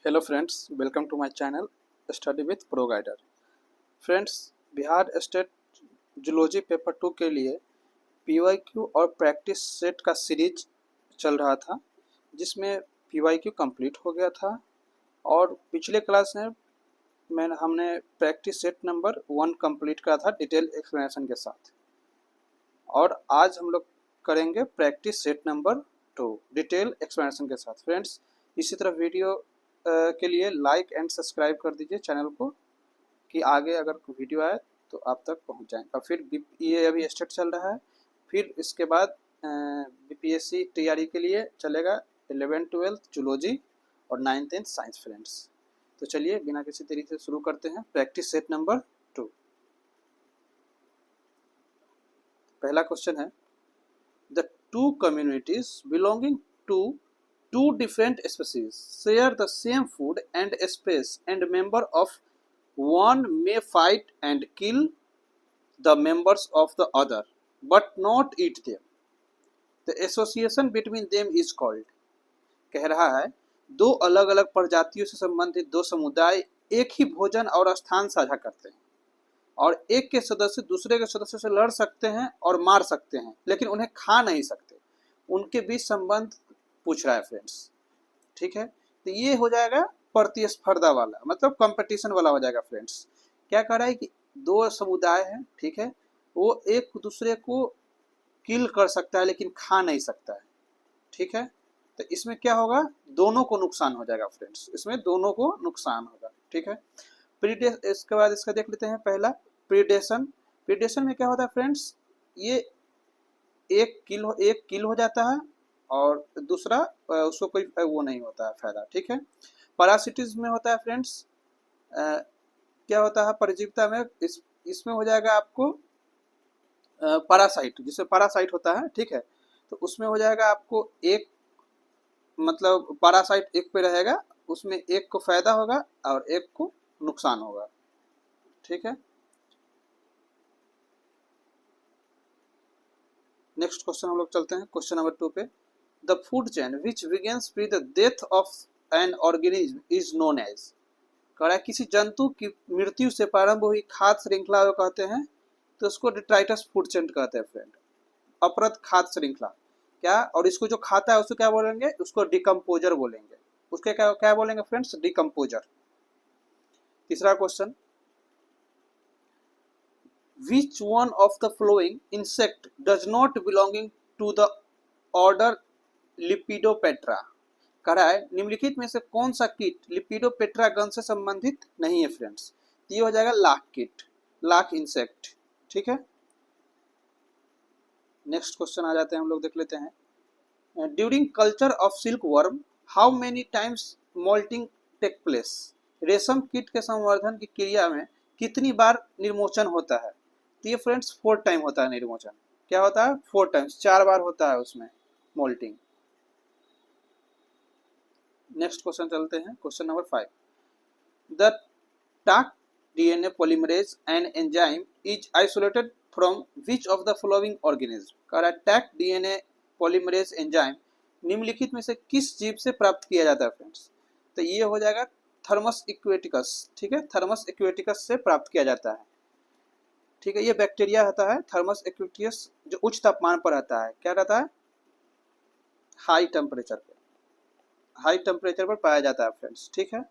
Hello friends, welcome to my channel study with pro guider. Friends, Bihar state zoology paper 2 के लिए PYQ और practice set का series चल रहा था, जिसमें पीवाईक्यू कंप्लीट हो गया था और पिछले क्लास में हमने प्रैक्टिस सेट नंबर 1 कंप्लीट करा था डिटेल एक्सप्लेनेशन के साथ। और आज हम लोग करेंगे practice set number 2 detail explanation के साथ। फ्रेंड्स, इसी तरह वीडियो के लिए लाइक एंड सब्सक्राइब कर दीजिए चैनल को, कि आगे अगर वीडियो आए तो आप तक पहुंच जाए। और फिर ये अभी स्टार्ट चल रहा है, फिर इसके बाद बीपीएससी तैयारी के लिए चलेगा 11th 12th जूलॉजी और 9th 10th साइंस। फ्रेंड्स, तो चलिए बिना किसी तरीके से शुरू करते हैं प्रैक्टिस सेट नंबर 2। पहला क्वेश्चन है, the two communities belonging to two different species share the same food and space, and member of one may fight and kill the members of the other but not eat them. The association between them is called। कह रहा है, दो अलग अलग प्रजातियों से संबंधित दो समुदाय एक ही भोजन और स्थान साझा करते हैं और एक के सदस्य दूसरे के सदस्य से लड़ सकते हैं और मार सकते हैं, लेकिन उन्हें खा नहीं सकते। उनके बीच संबंध पूछ रहा है फ्रेंड्स। ठीक है, तो ये हो जाएगा प्रतिस्पर्धा वाला, मतलब कंपटीशन वाला हो जाएगा। फ्रेंड्स, क्या कह रहा है कि दो समुदाय हैं, ठीक है, वो एक दूसरे को किल कर सकता है लेकिन खा नहीं सकता है। ठीक है, तो इसमें क्या होगा, दोनों को नुकसान हो जाएगा। फ्रेंड्स, इसमें दोनों को नुकसान होगा। ठीक है, इसके बाद इसका देख लेते हैं। पहला प्रीडेशन। प्रीडेशन में क्या होता है फ्रेंड्स, ये एक किल हो जाता है और दूसरा उसको कोई वो नहीं होता है फायदा। ठीक है, पैरासिटिज में होता है फ्रेंड्स, क्या होता है परजीविता में, इसमें हो जाएगा आपको पैरासाइट, जिसमें पैरासाइट होता है। ठीक है, तो उसमें हो जाएगा आपको एक, मतलब पैरासाइट एक पे रहेगा, उसमें एक को फायदा होगा और एक को नुकसान होगा। ठीक है, नेक्स्ट क्वेश्चन हम लोग चलते हैं क्वेश्चन नंबर 2 पे। The food chain which begins with the death of an organism is known as. कह रहा है, किसी जंतु की मृत्यु से प्रारंभ हुई खाद्य श्रृंखला को कहते हैं, तो उसको डिट्राइटस फूड चेन कहते हैं। फ्रेंड, अपरत खाद्य श्रृंखला क्या, और इसको जो खाता है उसको क्या बोलेंगे, उसको डिकम्पोजर बोलेंगे। उसके क्या क्या बोलेंगे फ्रेंड्स, डिकम्पोजर। तीसरा question, which one of the following insect does not belonging to the order Lepidopetra। कह रहा है, निम्नलिखित में से कौन सा कीट लिपिडोपेट्रा गण से संबंधित नहीं है। फ्रेंड्स, ये हो जाएगा लाख कीट, लाख इंसेक्ट। ठीक है, नेक्स्ट क्वेश्चन आ जाते हैं, हम लोग देख लेते हैं। During culture of silkworm how many times moulting take place. रेशम कीट के संवर्धन की क्रिया में कितनी बार निर्मोचन होता है। तो ये फ्रेंड्स 4 टाइम होता है निर्मोचन। क्या होता है, 4 टाइम्स, 4 बार होता है उसमें मोल्टिंग। नेक्स्ट क्वेश्चन चलते हैं, question number 5। The Taq DNA polymerase and enzyme is isolated from which of the following organism. कह रहा है, टैक डीएनए पॉलीमरेज एंजाइम निम्नलिखित में से किस जीव से प्राप्त किया जाता है। फ्रेंड्स, तो ये हो जाएगा थर्मस इक्वेटिकस। ठीक है, थर्मस इक्वेटिकस से प्राप्त किया जाता है। ठीक है, ये बैक्टीरिया होता है थर्मस एक्विटियस, जो उच्च तापमान पर रहता है। क्या रहता है, हाई टेम्परेचर पे, हाई टेम्परेचर पर पाया जाता है। फ्रेंड्स, ठीक है,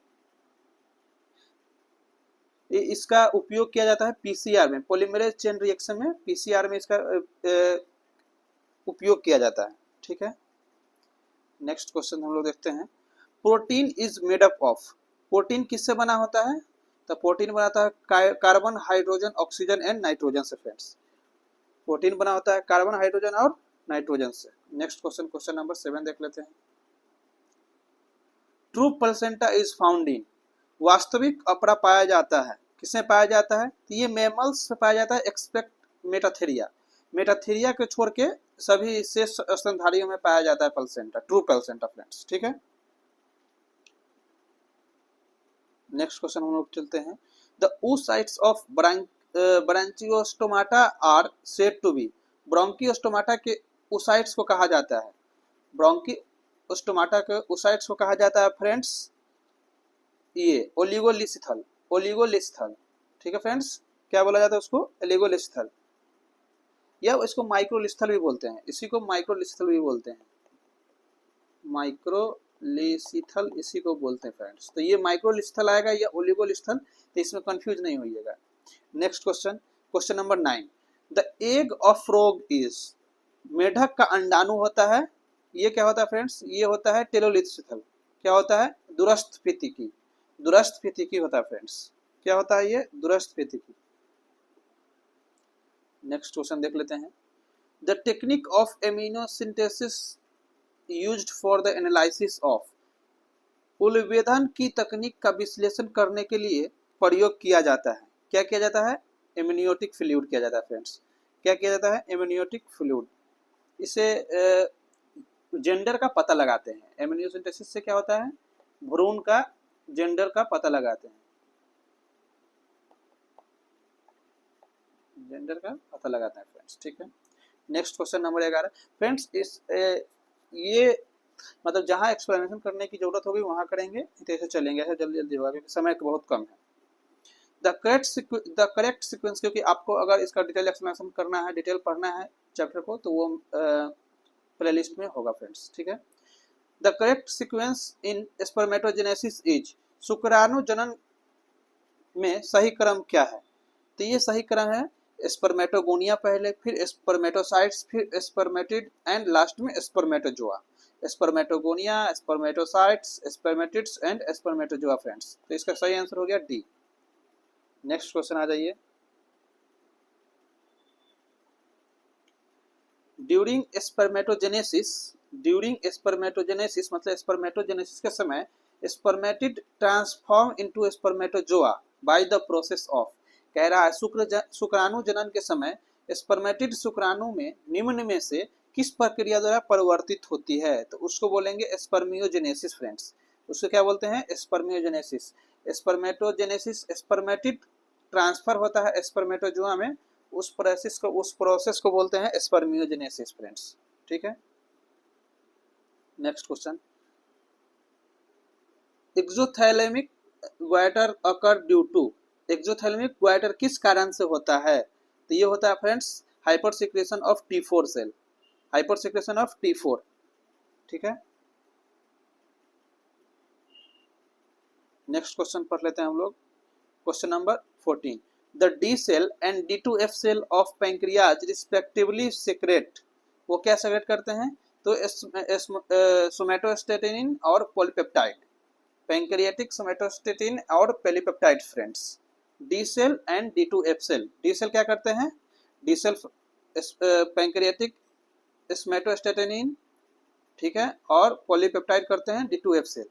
इसका उपयोग किया जाता है पीसीआर में, पॉलीमरेज चेन रिएक्शन में, पीसीआर में इसका उपयोग किया जाता है। ठीक है, नेक्स्ट क्वेश्चन हम लोग देखते हैं। Protein is made up of. Protein किससे बना होता है, तो प्रोटीन बनाता है carbon, hydrogen, oxygen and nitrogen से। फ्रेंड्स, प्रोटीन बना होता है कार्बन, हाइड्रोजन और नाइट्रोजन से। नेक्स्ट क्वेश्चन, क्वेश्चन नंबर 7 देख लेते हैं। ट्रू प्लेसेंटा इज फाउंड इन। वास्तविक अपरा पाया जाता है, किसमें पाया जाता है, तो ये मैमल्स से पाया जाता है एक्सेप्ट मेटाथेरिया। मेटाथेरिया को छोड़ के सभी शेष स्तनधारियों में पाया जाता है प्लेसेंटा, ट्रू प्लेसेंटा। फ्रेंड्स, ठीक है, नेक्स्ट क्वेश्चन हम लोग चलते हैं। The oocytes of branchiostomata are said to be. Branchiostomata के oocytes को कहा जाता है, ब्रोंकियोस्टोमाटा के oocytes को कहा जाता है फ्रेंड्स ये ओलिगोलिस्थल, ओलिगोलिस्थल, ठीक है फ्रेंड्स, क्या बोला जाता है उसको, ओलिगोलिस्थल, या इसको माइक्रोलिस्थल भी बोलते हैं, इसी को माइक्रोलिस्थल भी बोलते हैं, माइक्रोलिस्थल इसी को बोलते हैं फ्रेंड्स। तो ये माइक्रोलिस्थल आएगा या ओलिगोलिस्थल, तो इसमें कंफ्यूज नहीं होइएगा। Next question, question number 9, the egg of frog is, मेढक का अंडाणु होता है, ये क्या होता है फ्रेंड्स, ये होता है टेलोलिस्थल, क्या होता है, दूरस्थ फितिकी, दूरस्थ फितिकी होता है फ्रेंड्स, क्या होता है ये, दूरस्थ फितिकी। नेक्स्ट क्वेश्चन देख लेते हैं, the technique of amniocentesis used for the analysis of, उलवेधन की तकनीक का विश्लेषण करने के लिए प्रयोग किया जाता है, क्या किया जाता है, एमनियोटिक फ्लूइड किया जाता है फ्रेंड्स, क्या किया जाता है, एमनियोटिक फ्लूइड। इसे जेंडर का पता लगाते हैं, एमिनियोसिंथेसिस से क्या होता है, भ्रूण का जेंडर का पता लगाते हैं, जेंडर का पता लगाते हैं फ्रेंड्स, ठीक है। नेक्स्ट क्वेश्चन नंबर 11 फ्रेंड्स, इस ये मतलब जहां एक्सप्लेनेशन करने की जरूरत होगी वहां करेंगे, तो ऐसे चलेंगे, ऐसे जल्दी जल्दी होगा क्योंकि समय बहुत कम है। द करेक्ट सीक्वेंस, क्योंकि आपको अगर इसका डिटेल एक्सप्लेनेशन करना है, डिटेल पढ़ना है चैप्टर को, तो वो प्लेलिस्ट में होगा फ्रेंड्स, ठीक है। The correct sequence in spermatogenesis is, शुक्राणु जनन में सही क्रम क्या है, तो ये सही क्रम है स्पर्मेटोगोनिया पहले, फिर स्पर्मेटोसाइट्स, फिर स्पर्मेटिड एंड लास्ट में spermatozoa, spermatogonia, spermatocytes, spermatids and spermatozoa friends. तो इसका सही आंसर हो गया डी। नेक्स्ट क्वेश्चन आ जाइए, ड्यूरिंग स्पर्मेटोजेनेसिस, ड्यूरिंग स्पर्मेटोजेनेसिस मतलब स्पर्मेटोजेनेसिस के समय spermatid transform into spermatozoa by the process of, कह रहा है शुक्राणु जनन के समय स्पर्मेटिड शुक्राणु में निम्न में से किस प्रक्रिया द्वारा परिवर्तित होती है, तो उसको बोलेंगे स्पर्मियोजेनेसिस फ्रेंड्स, उसको क्या बोलते हैं, स्पर्मियोजेनेसिस। स्पर्मेटोजेनेसिस, स्पर्मेटिड ट्रांसफर होता है स्पर्मेटोजोआ में, उस प्रोसेस को बोलते हैं स्पर्मियोजेनेसिस फ्रेंड्स, ठीक है। Next question, exophthalmic goitre occur due to, exophthalmic goitre किस कारण से होता है, तो ये होता है friends hyper secretion of T4 cell, hyper secretion of T4, ठीक है। नेक्स्ट क्वेश्चन पढ़ लेते हैं हम लोग, question number 14, the D cell and D2F cell of pancreas respectively secrete, वो क्या सेक्रेट करते हैं, तो सोमेटोस्टेटिन और पॉलीपेप्टाइड, पैंक्रियाटिक सोमेटोस्टेटिन और polypeptide friends. D cell and D2F cell, D cell क्या करते हैं, डी सेल पैंक्रियाटिक सोमेटोस्टेटिन, ठीक है, और पॉलीपेप्टाइड करते हैं D2F सेल,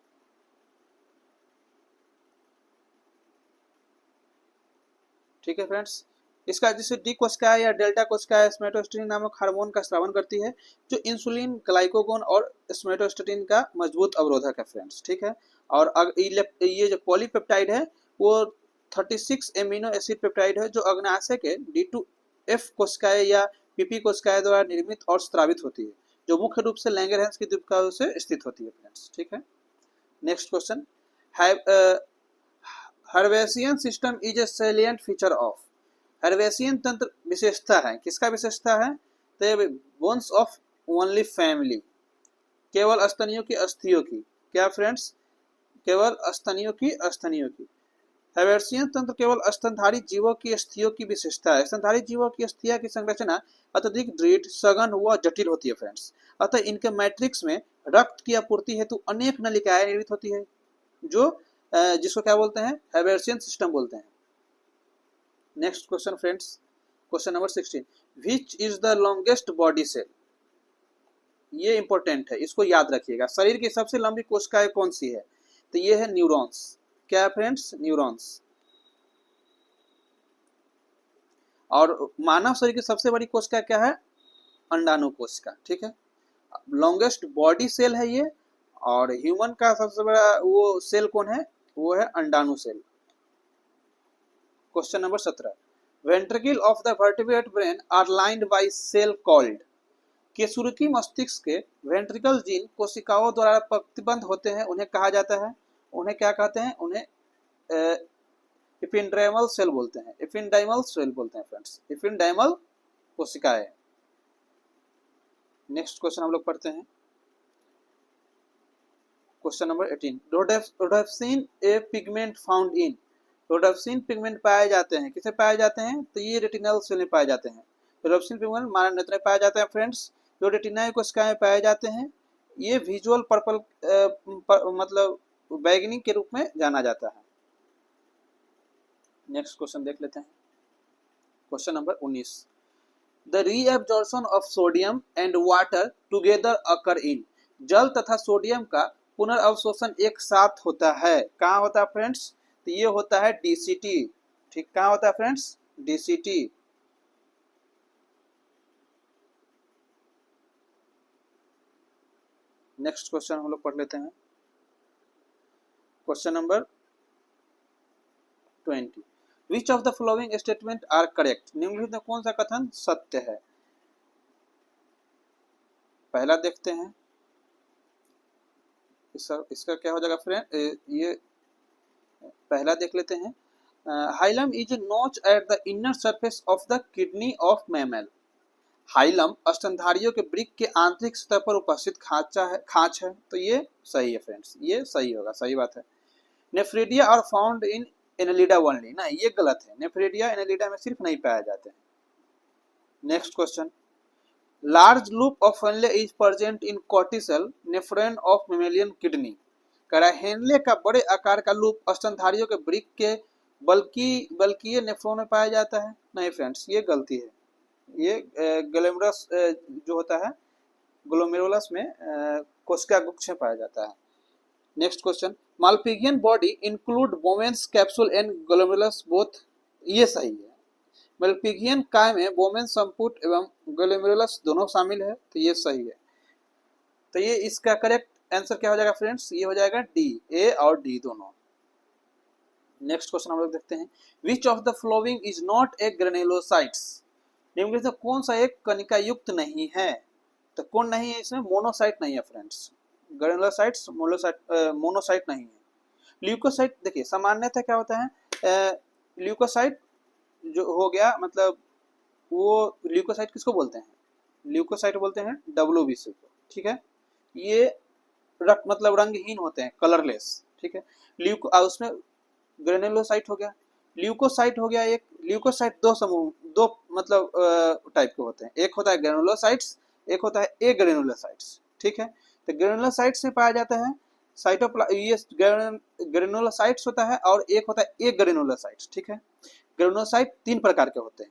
ठीक है फ्रेंड्स। इसका जैसे डी कोशिका या डेल्टा कोशिका सोमेटोस्टेटिन नामक हार्मोन का स्रावन करती है जो इंसुलिन, ग्लाइकोगोन और सोमेटोस्टेटिन का मजबूत अवरोधक है फ्रेंड्स, ठीक है। और ये जो पॉलीपेप्टाइड है वो 36 एमिनो एसिड पेप्टाइड है जो अग्नाशय के D2F कोशिकाएं या PP कोशिकाएं द्वारा निर्मित और स्रावित होती है, जो मुख्य रूप से लैंगरहैंस की द्वीपकल्प से स्थित होती है फ्रेंड्स, ठीक है। Next question, Haversian system is a salient feature of, Haversian तंत्र विशेषता है, किसका विशेषता है, तो बोन्स ऑफ ओनली फैमिली, केवल स्तनियों की अस्थियों की, क्या फ्रेंड्स, केवल स्तनियों की, अस्थियों की। हर्वेशियन तंत्र केवल स्तनधारी जीवों की अस्थियों की विशेषता है, स्तनधारी जीवों की अस्थियां की संरचना अत्यधिक दृढ़, सघन व जटिल होती है फ्रेंड्स, अतः इनके मैट्रिक्स में रक्त की आपूर्ति हेतु अनेक नलिकाएं निर्मित होती है, जो जिसको क्या बोलते हैं, हर्वेशियन सिस्टम बोलते हैं। Next question friends, question number 16, which is the longest body cell, ये इंपॉर्टेंट है, इसको याद रखिएगा, शरीर की सबसे लंबी कोशिकाएं कौन सी है, तो ये है न्यूरॉन्स, क्या है फ्रेंड्स, न्यूरॉन्स। और मानव शरीर की सबसे बड़ी कोशिका क्या है, अंडाणु कोशिका, ठीक है। लॉन्गेस्ट बॉडी सेल है ये, और ह्यूमन का सबसे बड़ा वो सेल कौन है, वो है अंडाणु cell. Question number 17, ventricle of the vertebrate brain are lined by cell called, केशुरुकी मस्तिष्क के वेंट्रिकल जीन कोशिकाओं द्वारा प्रतिबंध होते हैं, उन्हें कहा जाता है, उन्हें क्या कहते हैं, उन्हें इपिंडर्मल सेल बोलते हैं, इपिंडाइमल सेल बोलते हैं फ्रेंड्स, इपिंडाइमल कोशिकाएं। नेक्स्ट क्वेश्चन हम लोग पढ़ते हैं, question number 18। Rhodopsin A pigment found in, rhodopsin pigment पाए जाते हैं, किसे पाए जाते हैं, तो ये रेटिनल सेल में पाए जाते हैं। रोडोप्सिन पिगमेंट मानव नेत्र में पाए जाते हैं फ्रेंड्स, जो रेटिना कोशिकाएं में पाए जाते हैं। ये विजुअल पर्पल मतलब बैगनी के रूप में जाना जाता है। नेक्स्ट क्वेश्चन देख लेते हैं, question number 19। The reabsorption of sodium and water together occur in, जल तथा सोडियम का पुनर्अवशोषण एक साथ होता है, कहाँ होता है फ्रेंड्स, तो ये होता है डीसीटी। ठीक, कहाँ होता है फ्रेंड्स, डीसीटी। नेक्स्ट क्वेश्चन हम लोग पढ़ लेते हैं, question number 20। Which of the following statement are correct, निम्नलिखित में कौन सा कथन सत्य है। पहला देखते हैं, इसका क्या हो जाएगा फ्रेंड, ये पहला देख लेते हैं। Hilum is notch at the inner surface of the kidney of mammal, hilum स्तनधारियों के वृक्क के आंतरिक सतह पर उपस्थित खांच है, तो ये सही है फ्रेंड्स, ये सही होगा, सही बात है। Nephridia are found in annelida only, ना ये गलत है, नेफ्रिडिया एनेलिडा में सिर्फ नहीं पाया जाते हैं। Next question, large loop of Henle is present in cortical nephron of mammalian kidney, कह रहा है हेनले का बड़े आकार का लूप स्तनधारियों के वृक्क के बल्कि नेफ्रॉन में पाया जाता है, नहीं फ्रेंड्स ये गलती है, ये ग्लोमेरुलस जो होता है, ग्लोमेरुलस में कोशिका गुच्छ में पाया जाता है। Next question, Malpighian body include Bowman's capsule and glomerulus both, ये सही है। मालपिगियन काय में बोमेन्स संपुट एवं ग्लोमेरुलस दोनों शामिल है, तो ये सही है। तो ये इसका करेक्ट आंसर क्या हो जाएगा फ्रेंड्स, ये हो जाएगा डी, ए और डी दोनों। नेक्स्ट क्वेश्चन हम लोग देखते हैं, which of the following is not A granulocytes, निम्नलिखित में कौन सा एक कणिका युक्त नहीं है, तो कौन नहीं है इसमें, मोनोसाइट नहीं है फ्रेंड्स, ग्रेनुलोसाइट्स मोनोसाइट नहीं है। ल्यूकोसाइट देखिए सामान्यतः क्या होता है, ल्यूकोसाइट जो हो गया, मतलब वो ल्यूकोसाइट किसको बोलते हैं, ल्यूकोसाइट बोलते हैं WBC को, ठीक है। ये मतलब रंगहीन होते हैं, कलरलेस, ठीक है। उसमें ग्रेनुलोसाइट हो गया, ल्यूकोसाइट हो गया एक, ल्यूकोसाइट दो मतलब टाइप के होते हैं, एक होता है ग्रेनुलोसाइट्स, एक होता है ए ग्रेनुलोसाइट्स, ठीक है। तो ग्रेनुलोसाइट्स में पाया जाता है ये ग्रेनुलोसाइट्स होता है, और एक होता है ए ग्रेनुलोसाइट्स, ठीक है। ग्रेनुलोसाइट 3 प्रकार के होते हैं,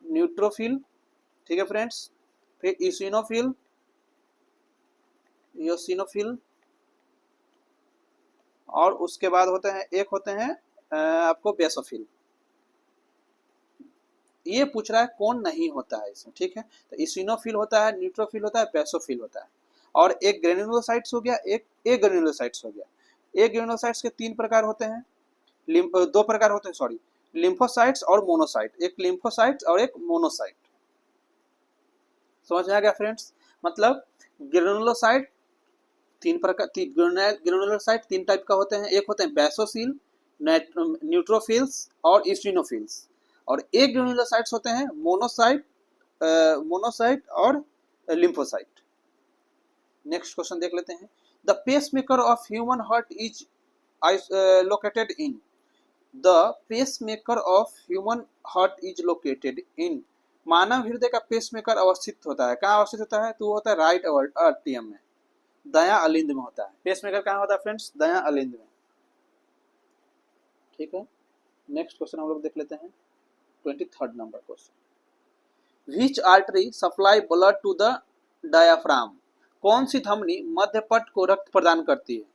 न्यूट्रोफिल, ठीक है फ्रेंड्स, फिर इसिनोफिल, योसिनोफिल, और उसके बाद होते हैं एक होते हैं आपको बेसोफिल। ये पूछ रहा है कौन नहीं होता है इसमें, ठीक है। तो इसिनोफिल होता है, न्यूट्रोफिल होता है, बेसोफिल होता है, और एक ग्रेनुलोसाइट्स हो गया, एक ए ग्रेनुलोसाइट्स हो गया। ए ग्रेनुलोसाइट्स के 3 प्रकार होते हैं, 2 प्रकार होते हैं सॉरी, लिम्फोसाइट्स और मोनोसाइट, एक लिम्फोसाइट्स और एक मोनोसाइट। समझ में आ गया फ्रेंड्स, मतलब ग्रेनुलोसाइट 3 प्रकार, ग्रेनुलोसाइट 3 टाइप का होते हैं, एक होते हैं बेसोफिल, न्यूट्रोफिल्स और इसिनोफिल्स, और एक ग्रेनुलोसाइट्स होते हैं मोनोसाइट और लिम्फोसाइट। नेक्स्ट क्वेश्चन देख लेते हैं, the pacemaker of human heart is located in, the pacemaker of human heart is located in, मानव हृदय का पेसमेकर अवस्थित होता है, कहाँ अवस्थित होता है, तो वो होता है राइट आर्टियम में, दायां अलिंद में होता है। पेसमेकर कहाँ होता है फ्रेंड्स, दायां अलिंद में, ठीक है। नेक्स्ट क्वेश्चन हम लोग देख लेते हैं, 23rd number question, which artery supply blood to the diaphragm, कौन सी धमनी मध्यपट को रक्त प्रदान करती है,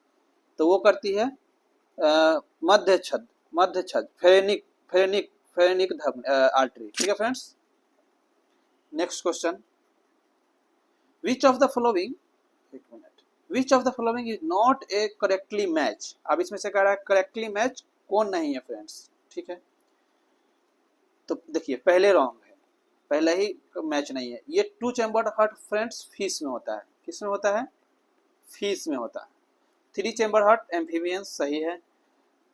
तो वो करती है मध्य छद फेरेनिक आर्टरी, ठीक है friends. Next question, which of the following, एक minute, which of the following is not a correctly match, अब इसमें से कह रहा है करेक्टली मैच कौन नहीं है फ्रेंड्स, ठीक है। तो देखिए पहले रॉन्ग है, पहले ही मैच नहीं है, ये 2 चैम्बर्ड हार्ट फ्रेंड्स फिश में होता है, किस में होता है, फिश में होता है। 3 चैम्बर हार्ट एम्फीबियंस सही है।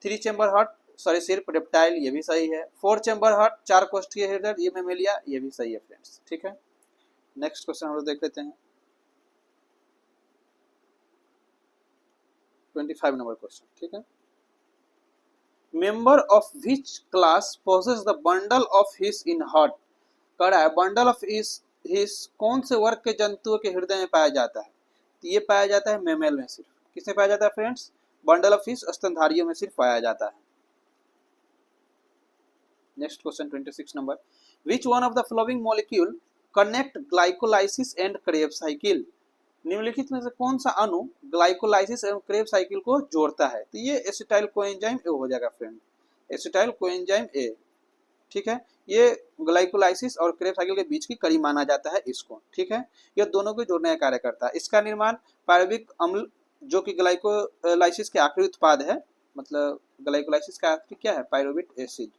3 चैम्बर हार्ट सरीसृप रेप्टाइल ये भी सही है। 4 चैम्बर हार्ट 4 कोष्ठीय हृदय ये मेमेलिया ये भी सही है फ्रेंड्स, ठीक है। नेक्स्ट क्वेश्चन हम लोग देख लेते हैं 25 नंबर क्वेश्चन, ठीक है। Member of which class possess the bundle of His in heart, कह रहा है बंडल ऑफ हिस कौन से वर्ग के जंतुओं के हृदय में पाया जाता है, तो ये पाया जाता है मेमल में सिर्फ। किसमें पाया जाता है फ्रेंड्स, बंडल ऑफ हिस स्तनधारियों में सिर्फ पाया जाता है। Next question 26 number, which one of the following molecule connect glycolysis and Krebs cycle, निम्नलिखित में से कौन सा अणु ग्लाइकोलाइसिस एवं क्रेब साइकिल को जोड़ता है, तो ये एसिटाइल कोएंजाइम ए हो जाएगा फ्रेंड, एसिटाइल कोएंजाइम ए, ठीक है। ये ग्लाइकोलाइसिस और क्रेब साइकिल के बीच की कड़ी माना जाता है इसको, ठीक है। ये दोनों को जोड़ने का कार्य करता है। इसका निर्माण पायरुविक अम्ल जो कि ग्लाइकोलाइसिस के आखिरी उत्पाद है, मतलब ग्लाइकोलाइसिस का आखिरी क्या है, पायरुवेट एसिड,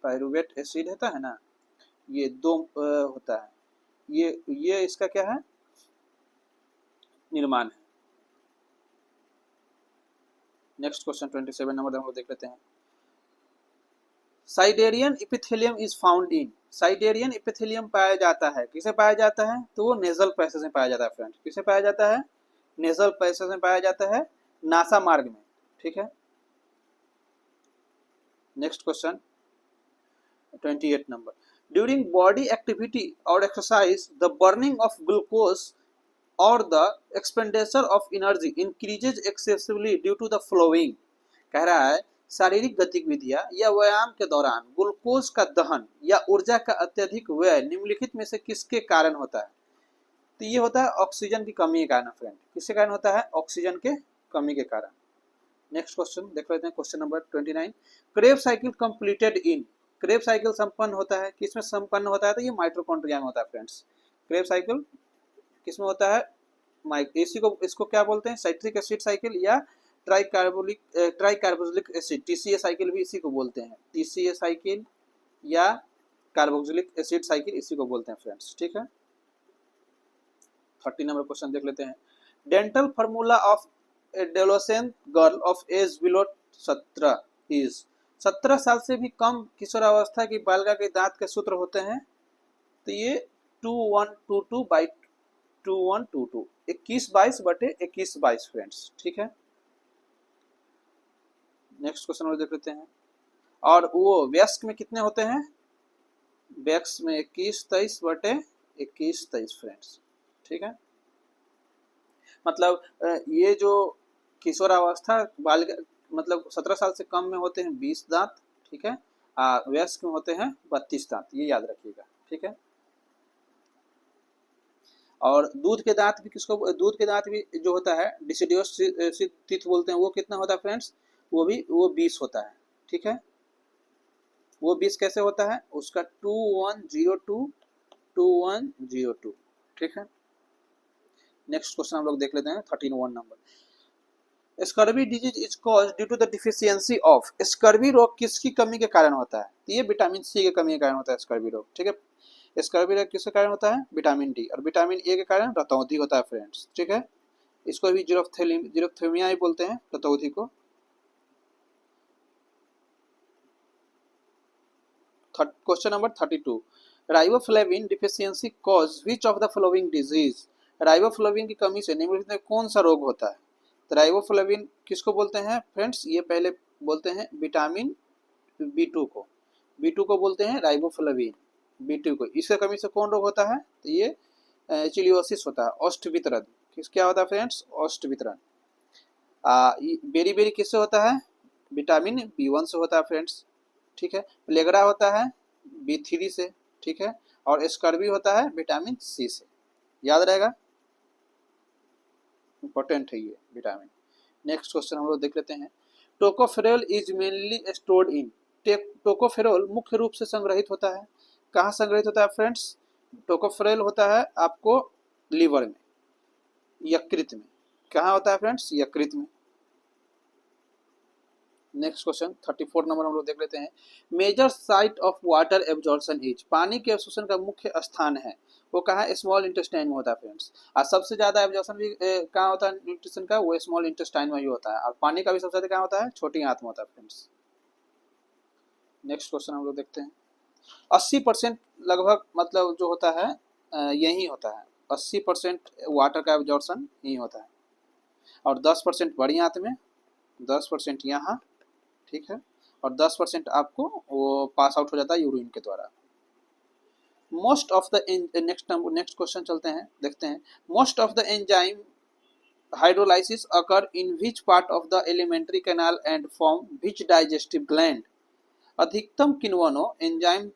पायरुवेट एसिड होता है ना, ये दो होता है, ये इसका क्या है, निर्माण है। नेक्स्ट क्वेश्चन 27 नंबर हम लोग देख लेते हैं, ciliated epithelium is found in, ciliated epithelium पाया जाता है, किसे पाया जाता है, तो वो नेजल पैसेज में पाया जाता है फ्रेंड, किसे पाया जाता है, नेजल पैसेज में पाया जाता है, नासा मार्ग में, ठीक है। Next question 28 number, during body activity और exercise the burning of glucose और the expenditure of energy increases excessively due to the following, कह रहा है शारीरिक गतिविधियां या व्यायाम के दौरान ग्लूकोज का दहन या ऊर्जा का अत्यधिक व्यय निम्नलिखित में से किसके कारण होता है, तो ये होता है ऑक्सीजन की कमी के कारण फ्रेंड, किसके कारण होता है, ऑक्सीजन के कमी के कारण। नेक्स्ट क्वेश्चन देख लेते हैं, question number 29, Krebs cycle completed in, Krebs cycle संपन्न होता है, किसमें संपन्न होता है, तो ये माइटोकॉन्ड्रिया में होता है फ्रेंड्स। क्रेब साइकिल किसमें होता है, इसी को इसको क्या बोलते हैं, साइट्रिक एसिड साइकिल या ट्राइकार्बोक्सिलिक एसिड, टीसीए साइकिल भी इसी को बोलते हैं, टीसीए साइकिल या कार्बोक्सिलिक एसिड साइकिल इसी को बोलते हैं फ्रेंड्स, ठीक है। 30 नंबर क्वेश्चन देख लेते हैं, dental formula of adolescent girl of age below 17 is, 17 साल से भी कम किशोरावस्था की बालिका के दांत के सूत्र होते हैं, तो ये 2122 बाई 2122, 2122 बटे 2122 फ्रेंड्स, ठीक है। नेक्स्ट क्वेश्चन देख लेते हैं, और वो वयस्क में कितने होते हैं, वयस्क में 2123 बटे 2123 फ्रेंड्स, ठीक है। मतलब ये जो किशोरावस्था बालिका मतलब 17 साल से कम में होते हैं 20 दांत, ठीक है, वयस्क में होते हैं 32 दांत, ये याद रखिएगा, ठीक है। और दूध के दांत भी किसको, दूध के दांत भी जो होता है डिसिडियस टीथ बोलते हैं, वो कितना होता है फ्रेंड्स, वो 20 होता है, ठीक है। वो 20 कैसे होता है, उसका 2102, ठीक है। नेक्स्ट क्वेश्चन हम लोग देख लेते हैं 13 number, scurvy disease is cause due to the deficiency of, scurvy रोग किसकी कमी के कारण होता है, तो ये विटामिन सी के कमी के कारण होता है स्कर्वी रोग, ठीक है। स्कर्वी रोग किसके कारण होता है, विटामिन डी, और विटामिन ए के कारण रतौंधी होता है फ्रेंड्स, ठीक है। इसको भी जीरोफ्थेमिया ही बोलते हैं रतौंधी को। Question number 32, riboflavin deficiency cause which of the following disease, riboflavin की कमी से निम्नलिखित में कौन सा रोग होता है, तो राइबोफ्लेविन किसको बोलते हैं फ्रेंड्स, ये पहले बोलते हैं विटामिन B2 को, B2 को बोलते हैं राइबोफ्लेविन, B2 को, इसके कमी से कौन रोग होता है, तो ये चिलियोसिस होता है, ओष्ठ वितरण, क्या होता है फ्रेंड्स, ओष्ठ वितरण। बेरी बेरी किससे होता है, विटामिन B1 से होता है फ्रेंड्स, ठीक है। प्लेगरा होता है B3 से, ठीक है, और स्कर्वी होता है विटामिन सी से, याद रहेगा, इंपॉर्टेंट है ये विटामिन। नेक्स्ट क्वेश्चन हम लोग देख लेते हैं, tocopherol is mainly stored in, tocopherol मुख्य रूप से संग्रहित होता है, कहाँ संग्रहित होता है फ्रेंड्स, टोकोफेरोल होता है आपको लीवर में, यकृत में, कहाँ होता है फ्रेंड्स, यकृत में। नेक्स्ट क्वेश्चन 34 नंबर हम लोग देख लेते हैं, major site of water absorption is, पानी के अवशोषण का मुख्य स्थान है, वो कहाँ है, स्मॉल इंटेस्टाइन में होता है फ्रेंड्स। और सबसे ज़्यादा एब्जॉर्प्शन भी कहाँ होता है न्यूट्रिशन का, वो स्मॉल इंटेस्टाइन में ही होता है। और पानी का भी सबसे ज़्यादा कहाँ होता है, छोटी आंत में होता है फ्रेंड्स। नेक्स्ट क्वेश्चन हम लोग देखते हैं। 80% लगभग मतलब जो होता है यही होता है, 80% वाटर का एब्जॉर्प्शन यही होता है। और 10% बड़ी आंत में, 10% यहाँ, ठीक है, और 10% आपको वो पास आउट हो जाता है यूरिन के द्वारा। Most of the next question चलते हैं, देखते हैं। Most of the enzyme hydrolysis occur in which part of the alimentary canal and form which digestive gland. अधिकतम किण्वनों एंजाइम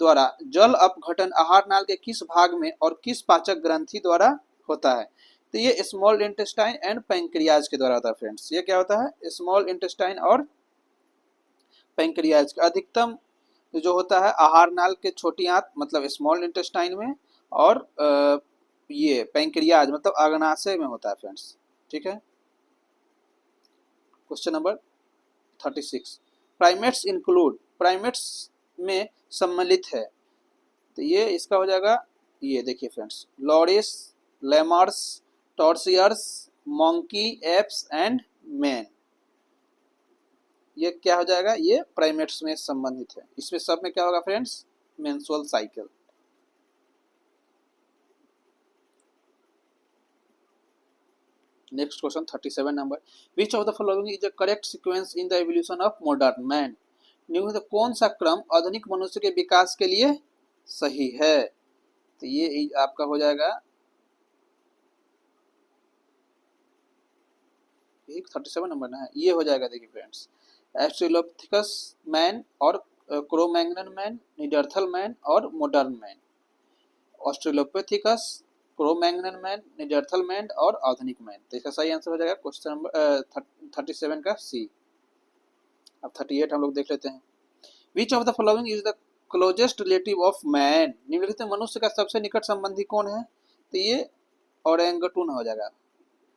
द्वारा जल अपघटन आहार नाल के किस भाग में और किस पाचक ग्रंथि द्वारा होता है। तो ये स्मॉल इंटेस्टाइन एंड पैंक्रियाज के द्वारा होता है फ्रेंड्स। ये क्या होता है, स्मॉल इंटेस्टाइन और पैंक्रियाज का अधिकतम जो होता है आहार नाल के छोटी आंत मतलब स्मॉल इंटेस्टाइन में, और ये पैंक्रियाज मतलब अग्नाशय में होता है फ्रेंड्स, ठीक है। Question number 36, primates include, primates में सम्मिलित है, तो ये इसका हो जाएगा, ये देखिए friends, lorises, lemurs, tarsiers, monkey, apes and man. ये क्या हो जाएगा, ये प्राइमेट्स में संबंधित है। इसमें सब में क्या होगा friends, menstrual cycle. Next question 37 number, which of the following is a correct sequence in the evolution of modern man. निम्न में कौन सा क्रम आधुनिक मनुष्य के विकास के लिए सही है। तो ये आपका हो जाएगा 37 नंबर ना है, ये हो जाएगा, देखिए फ्रेंड्स, एस्ट्रेलोपिथेकस मैन और क्रो-मैग्नन मैन, निडरथल मैन और modern man. Australopithecus, Cro Magnon man, Neanderthal man और आधुनिक मैन। तो इसका सही आंसर हो जाएगा क्वेश्चन नंबर 37 का सी। अब 38 हम लोग देख लेते हैं। Which of the following is the closest relative of man. निम्नलिखित में मनुष्य का सबसे निकट संबंधी कौन है। तो ये ओरेंगटून हो जाएगा,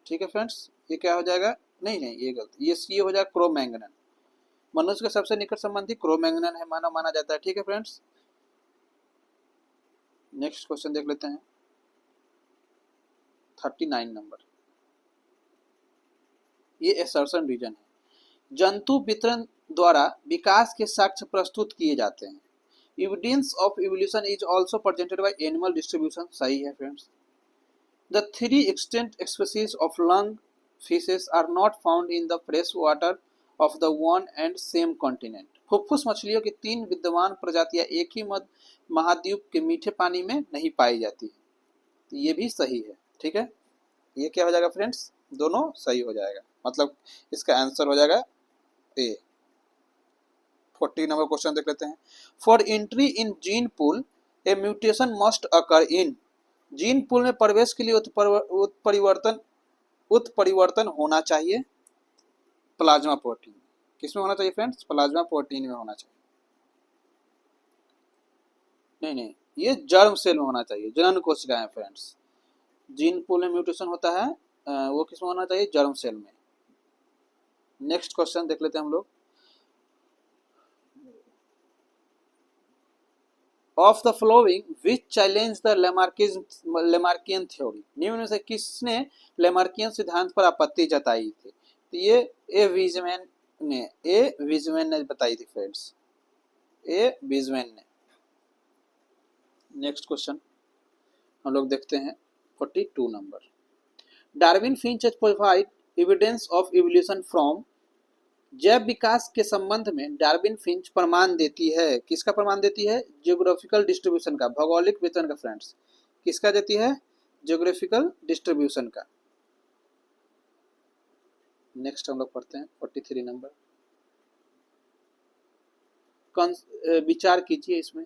ठीक है फ्रेंड्स। ये क्या हो जाएगा, नहीं नहीं ये गलत, ये हो जाएगा क्रो-मैग्नन। मनुष्य का सबसे निकट संबंधी क्रो-मैग्नन है, माना जाता है, ठीक है फ्रेंड्स। नेक्स्ट क्वेश्चन देख लेते हैं 39 नंबर, ये असर्शन रीजन है। जंतु वितरण द्वारा विकास के साक्ष्य प्रस्तुत किए जाते हैं। Evidence of evolution is also presented by animal distribution, सही है friends. The 3 extinct species of lung fishes are not found in the fresh water of the one and same continent. फुफ्फुस मछलियों की 3 विद्यमान प्रजातियां एक ही महाद्वीप के मीठे पानी में नहीं पाई जाती है। तो ये भी सही है, ठीक है। ये क्या हो जाएगा फ्रेंड्स, दोनों सही हो जाएगा, मतलब इसका आंसर हो जाएगा ए। 40 नंबर क्वेश्चन देख लेते हैं। For entry in gene pool A mutation must occur in. Gene pool में प्रवेश के लिए उत्परिवर्तन होना चाहिए प्लाज्मा प्रोटीन। किसमें होना चाहिए फ्रेंड्स, प्लाज्मा प्रोटीन में होना चाहिए। नहीं, ये जर्म सेल में होना चाहिए, जनन कोशिकाएं फ्रेंड्स। जीन पूल में म्यूटेशन होता है वो किसमें होना चाहिए, जर्म सेल में। नेक्स्ट क्वेश्चन देख लेते हैं हम लोग। Of the following which challenge the Lamarckian theory. निम्न में से किसने लेमार्कियन सिद्धांत पर आपत्ति जताई थी। तो ये ए विजमैन ने बताई थी फ्रेंड्स, ए विजमैन ने। नेक्स्ट क्वेश्चन हम लोग देखते हैं 42 number. Darwin Finch provide evidence of evolution from. जैव विकास के संबंध में डार्विन फिंच प्रमाण देती है, किसका प्रमाण देती है, जियोग्राफिकल डिस्ट्रीब्यूशन का, भौगोलिक वितरण का फ्रेंड्स। किसका देती है, जियोग्राफिकल डिस्ट्रीब्यूशन का। नेक्स्ट हम लोग पढ़ते हैं 43 नंबर। विचार कीजिए, इसमें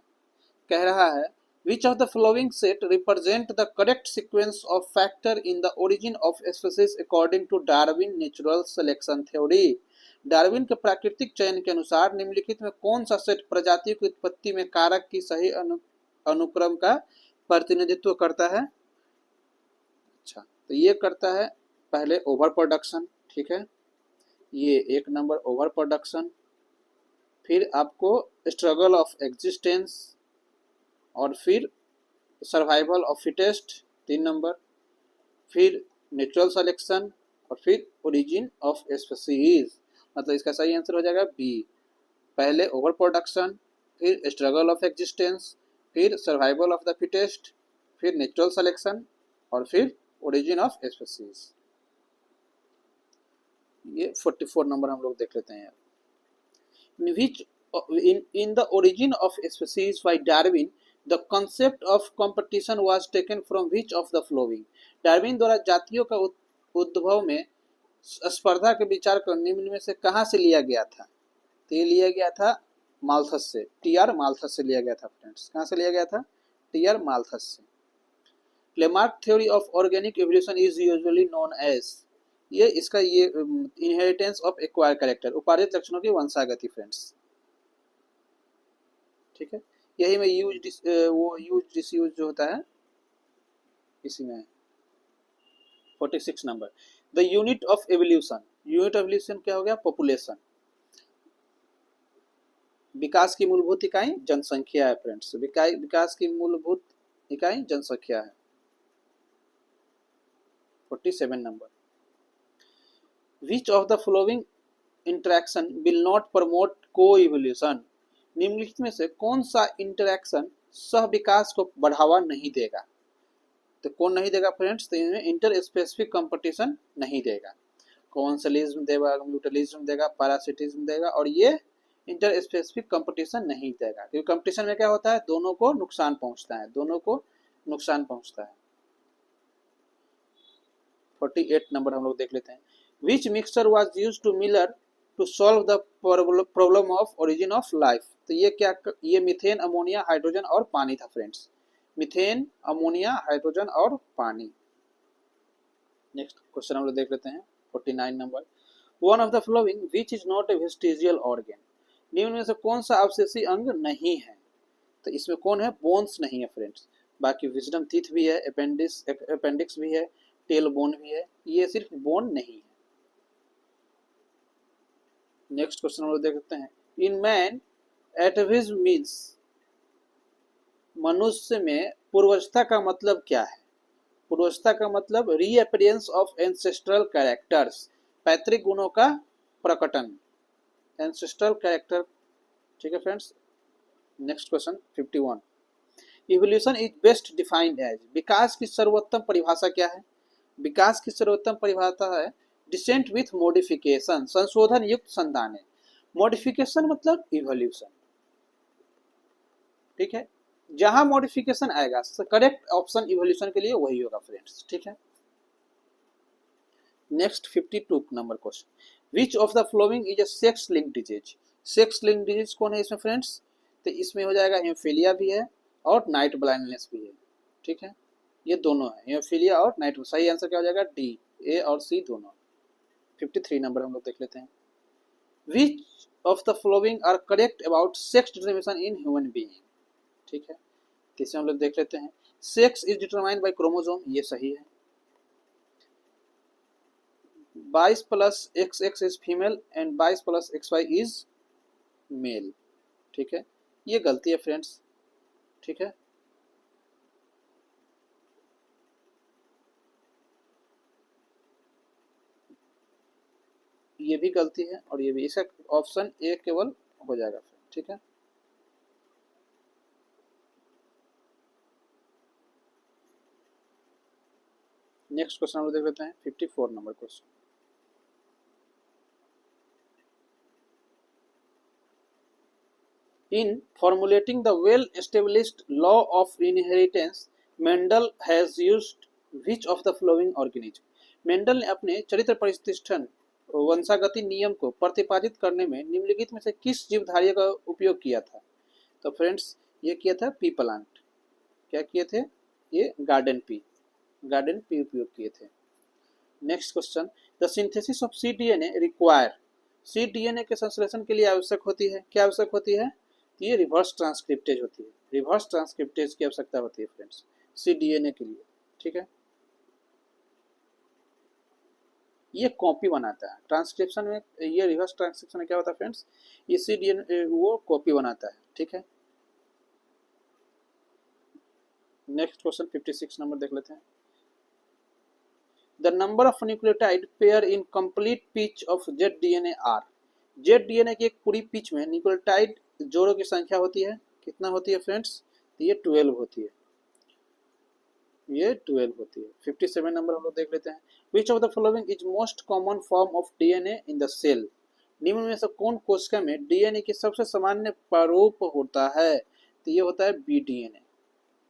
कह रहा है which of the following set represent the correct sequence of factor in the origin of species according to Darwin natural selection theory. Darwin के प्राकृतिक चयन के अनुसार निम्नलिखित में कौन सा सेट प्रजातियों की उत्पत्ति में कारक की सही अनुक्रम का प्रतिनिधित्व करता है। अच्छा, तो ये करता है पहले ओवर प्रोडक्शन, ठीक है, ये 1 नंबर ओवर प्रोडक्शन, फिर आपको स्ट्रगल ऑफ एग्जिस्टेंस, और फिर सर्वाइवल ऑफ फिटेस्ट 3 नंबर, फिर नेचुरल सिलेक्शन और फिर ओरिजिन ऑफ स्पीसीज। मतलब इसका सही आंसर हो जाएगा बी। पहले ओवर प्रोडक्शन, फिर स्ट्रगल ऑफ एग्जिस्टेंस, फिर सर्वाइवल ऑफ द फिटेस्ट, फिर नेचुरल सिलेक्शन और फिर ओरिजिन ऑफ स्पीसीज। ये 44 नंबर हम लोग देख लेते हैं। In which in the origin of species by Darwin, the concept of competition was taken from which of the following? Darwin द्वारा जातियों का उद्भव में स्पर्धा के विचार को निम्न में से कहाँ से लिया गया था? तो ये लिया गया था माल्थस से, टीआर माल्थस से लिया गया था फ्रेंड्स। कहाँ से लिया गया था? टीआर माल्थस से। Lamarck theory of organic evolution is usually known as, ये इसका ये इनहेरिटेंस ऑफ एक्वायर्ड कैरेक्टर, उपार्जित लक्षणों की वंशागति फ्रेंड्स। ठीक है, यही में यूज डिसयूज जो होता है इसी में। 46 number, the unit of evolution, unit of evolution क्या हो गया? पॉपुलेशन। विकास की मूलभूत इकाई जनसंख्या है फ्रेंड्स। विकास की मूलभूत इकाई जनसंख्या है। 47 number, which of the following interaction will not promote को इवोल्यूशन, निम्नलिखित में से कौन सा इंटरेक्शन सह विकास को बढ़ावा नहीं देगा? तो कौन नहीं देगा फ्रेंड्स? तो इनमें इंटर स्पेसिफिक कंपटीशन नहीं देगा। कॉन्सलिज्म देगा, म्यूटलिज्म देगा, पैरासिटिज्म देगा और ये इंटर स्पेसिफिक कंपटीशन नहीं देगा, क्योंकि कंपटीशन में क्या होता है? दोनों को नुकसान पहुंचता है, दोनों को नुकसान पहुंचता है। 48 नंबर हम लोग देख लेते हैं। Which mixture was used to Miller to solve the problem of origin of life, तो ये क्या? ये मीथेन, अमोनिया, हाइड्रोजन और पानी था फ्रेंड्स। मीथेन, अमोनिया, हाइड्रोजन और पानी। नेक्स्ट क्वेश्चन हम लोग देख लेते हैं। 49 number, one of the following which is not A vestigial organ, निम्न में से कौन सा अवशेषी अंग नहीं है? तो इसमें कौन है? बोन्स नहीं है फ्रेंड्स। बाकी विजडम टीथ भी है, अपेंडिक्स भी है, टेल बोन भी है, ये सिर्फ बोन नहीं है। नेक्स्ट क्वेश्चन हम लोग देख सकते हैं। इन मैन एटविज्म मीन्स, मनुष्य में पूर्वजता का मतलब क्या है? पूर्वजता का मतलब रीअपीयरेंस ऑफ एंसेस्ट्रल कैरेक्टर्स, पैतृक गुणों का प्रकटन, एंसेस्ट्रल कैरेक्टर। ठीक है friends. Next question 51, evolution is best defined as, विकास की सर्वोत्तम परिभाषा क्या है? विकास की सर्वोत्तम परिभाषा है डिसेंट विथ मॉडिफिकेशन, संशोधन युक्त संतानें। मॉडिफिकेशन मतलब इवोल्यूशन। ठीक है, जहां मॉडिफिकेशन आएगा करेक्ट ऑप्शन इवोल्यूशन के लिए वही होगा फ्रेंड्स। ठीक है। Next 52 number question, which of the following is a sex link disease, sex link disease कौन है इसमें फ्रेंड्स? तो इसमें हो जाएगा हेमोफीलिया भी है और नाइट ब्लाइंडनेस भी है। ठीक है, ये दोनों है, हेमोफीलिया और नाइट। सही आंसर क्या हो जाएगा? डी, ए और सी दोनों। 53 नंबर हम लोग देख लेते हैं। Which of the following are correct about sex determination in human being. ठीक है, तीसरे हम लोग देख लेते हैं। Sex is determined by chromosome, ये सही है। 22 plus XX is female and 22 plus XY is male. ठीक है, ये गलती है फ्रेंड्स। ठीक है, ये भी गलती है और ये भी, इसका ऑप्शन ए केवल हो जाएगा। ठीक है, नेक्स्ट क्वेश्चन हम लोग देख लेते हैं। 54 number question, in formulating the well established law of inheritance, Mendel has used which of the following organism, Mendel ने अपने चरित्र परिशिष्टन वंशागति नियम को प्रतिपादित करने में निम्नलिखित में से किस जीवधारी का उपयोग किया था? तो फ्रेंड्स ये किया था पी प्लांट। क्या किए थे? ये गार्डन पी उपयोग किए थे। Next question, the synthesis of cDNA require, cDNA के संश्लेषण के लिए आवश्यक होती है, क्या आवश्यक होती है? ये रिवर्स ट्रांसक्रिप्टेज होती है, रिवर्स ट्रांसक्रिप्टेज की आवश्यकता होती है फ्रेंड्स cDNA के लिए। ठीक है, ये कॉपी बनाता है ट्रांसक्रिप्शन में, ये रिवर्स ट्रांसक्रिप्शन में क्या होता है फ्रेंड्स? ये cDNA वो कॉपी बनाता है। ठीक है, नेक्स्ट क्वेश्चन 56 नंबर देख लेते हैं। The number of nucleotide pair in complete pitch of Z DNA are. Z DNA की एक पूरी पिच में न्यूक्लियोटाइड जोड़ों की संख्या होती है, कितना होती है फ्रेंड्स? ये 12 होती है, ये 12 होती है। 57 नंबर हम लोग देख लेते हैं। Which of the following is most common form of DNA in the cell. निम्न में से कौन कोशिका में डीएनए की सबसे सामान्य प्रारूप होता है? तो ये होता है बी डीएनए।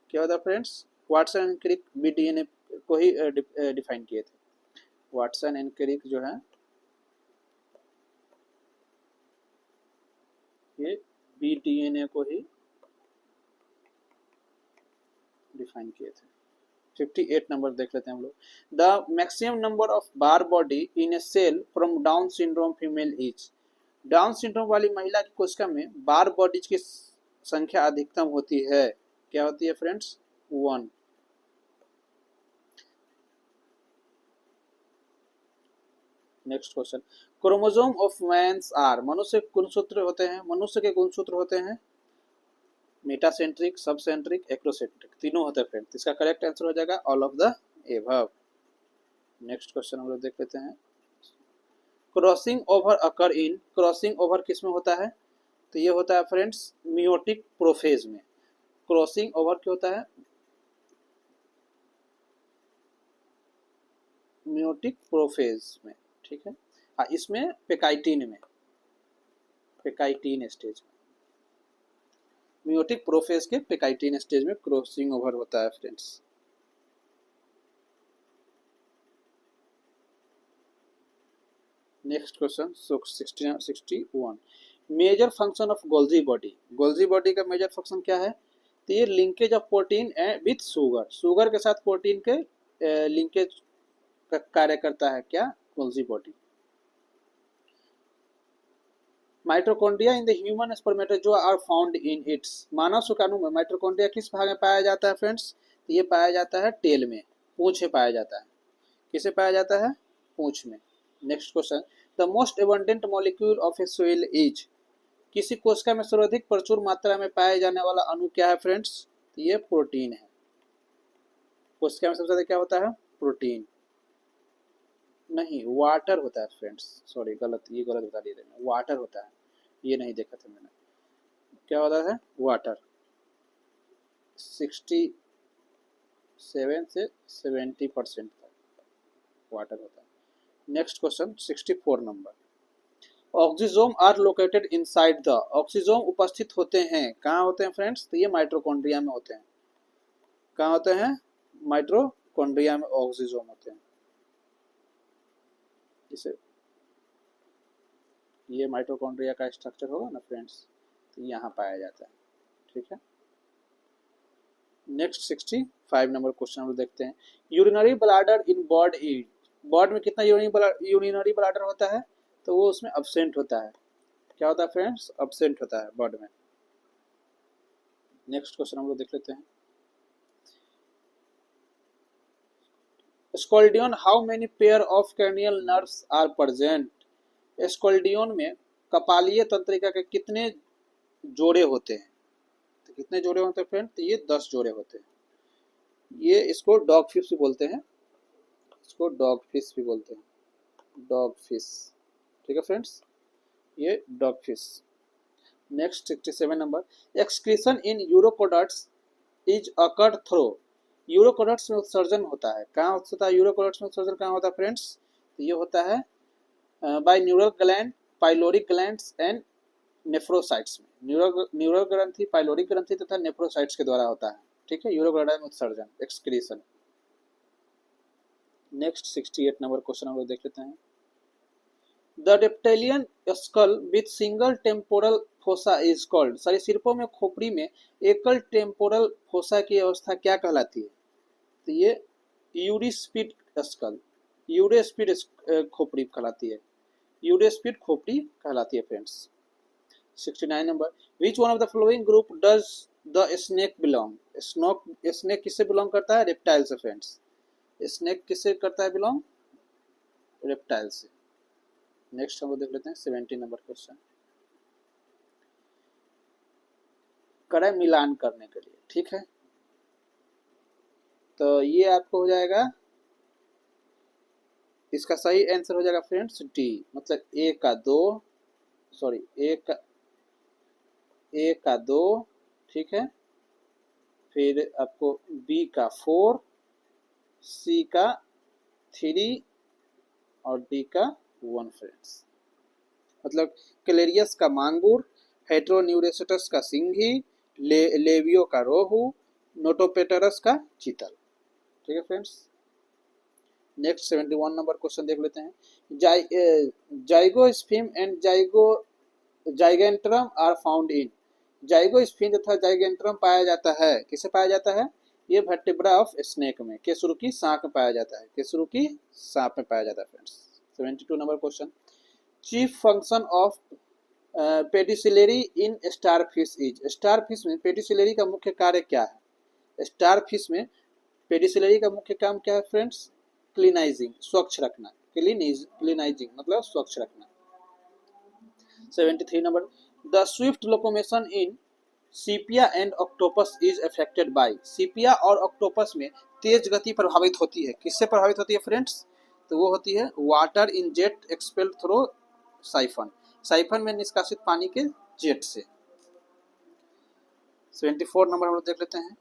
क्या होता है friends? Watson and Crick B DNA को ही डिफाइन किए थे। वाटसन एंड क्रिक जो है ये बी डीएनए को ही डिफाइन किए थे। 58 नंबर देख लेते हैं हम लोग। The maximum number of bar body in a cell from Down syndrome female is. Down syndrome वाली महिला की कोशिका में बार बॉडीज की संख्या अधिकतम होती है, क्या होती है friends? 1। Next question, chromosome of mans are. मनुष्य के गुणसूत्र होते हैं, मनुष्य के गुणसूत्र होते हैं मेटासेंट्रिक, सबसेंट्रिक, एक्रोसेंट्रिक, तीनों होते हैं फ्रेंड्स। इसका करेक्ट आंसर हो जाएगा all of the above. Next question हम लोग देख लेते हैं। क्रॉसिंग ओवर अकर इन। क्रॉसिंग ओवर किस में होता है? तो ये होता है फ्रेंड्स मियोटिक प्रोफेज में। क्रॉसिंग ओवर क्या होता है? मियोटिक प्रोफेज में, ठीक है। हाँ, इसमें पेकाइटिन में, पेकाइटिन स्टेज में, मियोटिक प्रोफेज के पेकाइटिन स्टेज में क्रॉसिंग ओवर होता है friends. Next question 61, major function of Golgi body. Golgi body का मेजर फंक्शन क्या है? तो ये linkage of protein with sugar, sugar के साथ प्रोटीन के लिंकेज का कार्य करता है क्या? Golgi body. Mitochondria in the human spermatozoa are found in its. मानव शुक्राणु में माइटोकॉन्ड्रिया किस भाग में पाया जाता है फ्रेंड्स? तो ये पाया जाता है टेल में, पूंछ में पाया जाता है। किसे पाया जाता है? पूंछ में। Next question, the most abundant molecule of A soil is. किसी कोशिका में सर्वाधिक प्रचुर मात्रा में पाए जाने वाला अणु क्या है फ्रेंड्स? तो ये प्रोटीन है। कोशिका में सबसे ज्यादा क्या होता है? प्रोटीन नहीं, वाटर होता है फ्रेंड्स। सॉरी, गलत, ये गलत बता दिया मैंने, वाटर होता है, ये नहीं देखा था मैंने। क्या होता है? वाटर। 67 से 70% तक वाटर होता है। Next question 64 number, oxysome are located inside the. Oxysome उपस्थित होते हैं, कहाँ होते हैं फ्रेंड्स? तो ये माइटोकॉन्ड्रिया में होते हैं। कहाँ होते हैं? माइटोकॉन्ड्रिया में ऑक्सीजोम होते हैं। जैसे ये माइटोकॉन्ड्रिया का स्ट्रक्चर होगा ना फ्रेंड्स, तो यहाँ पाया जाता है, ठीक है। नेक्स्ट 65 नंबर क्वेश्चन हम देखते हैं। Urinary bladder in bird is. Bird में कितना यूरिनरी ब्लैडर होता है? तो वो उसमें अब्सेंट होता है। क्या होता है फ्रेंड्स? अब्सेंट होता है बर्ड में। नेक्स्ट क्वेश्चन हम लोग देख लेते हैं। Scoliodon, how many pair of cranial nerves are present. Scoliodon में कपालीय तंत्रिका के कितने जोड़े होते हैं? तो कितने जोड़े होते हैं फ्रेंड? तो ये 10 जोड़े होते हैं। ये इसको डॉग फिश भी बोलते हैं, इसको डॉग फिश भी बोलते हैं, डॉग फिश, ठीक है फ्रेंड्स, ये dog fish. Next 67 number, excretion in urochordates is occurred through. Urochordates में उत्सर्जन होता है, कहाँ होता है यूरोकोडट्स में उत्सर्जन? कहाँ होता है फ्रेंड्स? तो ये होता है by neural gland, pyloric glands and nephrocytes में। न्यूरल ग्रंथि, पाइलोरिक ग्रंथि तथा नेफ्रोसाइट्स के द्वारा होता है, ठीक है, यूरोकोडा में उत्सर्जन, एक्सक्रीशन। नेक्स्ट 68 नंबर क्वेश्चन हम लोग देख लेते हैं। The reptilian skull with single temporal fossa is called. सरीसृपों में खोपड़ी में एकल टेम्पोरल फोसा की अवस्था क्या कहलाती है? तो ये यूरिस्पिड स्कल, यूरेस्पिड खोपड़ी कहलाती है, यूरेस्पिड खोपड़ी कहलाती है friends. 69 number, which one of the following group does the snake belong. Snake किससे बिलोंग करता है? रेप्टाइल से फ्रेंड्स। स्नेक किससे करता है बिलोंग? रेप्टाइल से। नेक्स्ट हम लोग देख लेते हैं 70 नंबर क्वेश्चन, करें मिलान करने के लिए, ठीक है। तो ये आपको हो जाएगा, इसका सही आंसर हो जाएगा फ्रेंड्स डी, मतलब ए का दो, सॉरी ए का दो, ठीक है, फिर आपको बी का 4, सी का 3 और डी का 1 फ्रेंड्स। मतलब क्लेरियस का मांगुर, हेट्रोन्यूरेसटस का सिंघी, लेवियो का रोहू, नोटोपेटरस का चीतल। ठीक है फ्रेंड्स। नेक्स्ट 71 नंबर क्वेश्चन देख लेते हैं। जाइगोस्पर्म एंड जाइगेंट्रम आर फाउंड इन। जाइगोस्पर्म तथा जाइगेंट्रम पाया जाता है, किसे पाया जाता है? ये वर्टेब्रा ऑफ स्नेक में, केसुरुकी सांप में पाया जाता है, केसुरुकी सांप में पाया जाता है friends. 72 number question, chief function of pedicellariae in starfish is. Starfish में पेडिसिलरी का मुख्य कार्य क्या है? स्टारफिश में पेडिसिलरी का मुख्य काम क्या है फ्रेंड्स? क्लीनाइजिंग, स्वच्छ रखना। क्लीनाइजिंग मतलब स्वच्छ रखना। 73 number, the swift locomotion in sepia and octopus is affected by. Sepia और ऑक्टोपस में तेज गति प्रभावित होती है, किससे प्रभावित होती है फ्रेंड्स? तो वो होती है water in jet expel through siphon, siphon में निष्कासित पानी के जेट से। 74 नंबर हम लोग देख लेते हैं।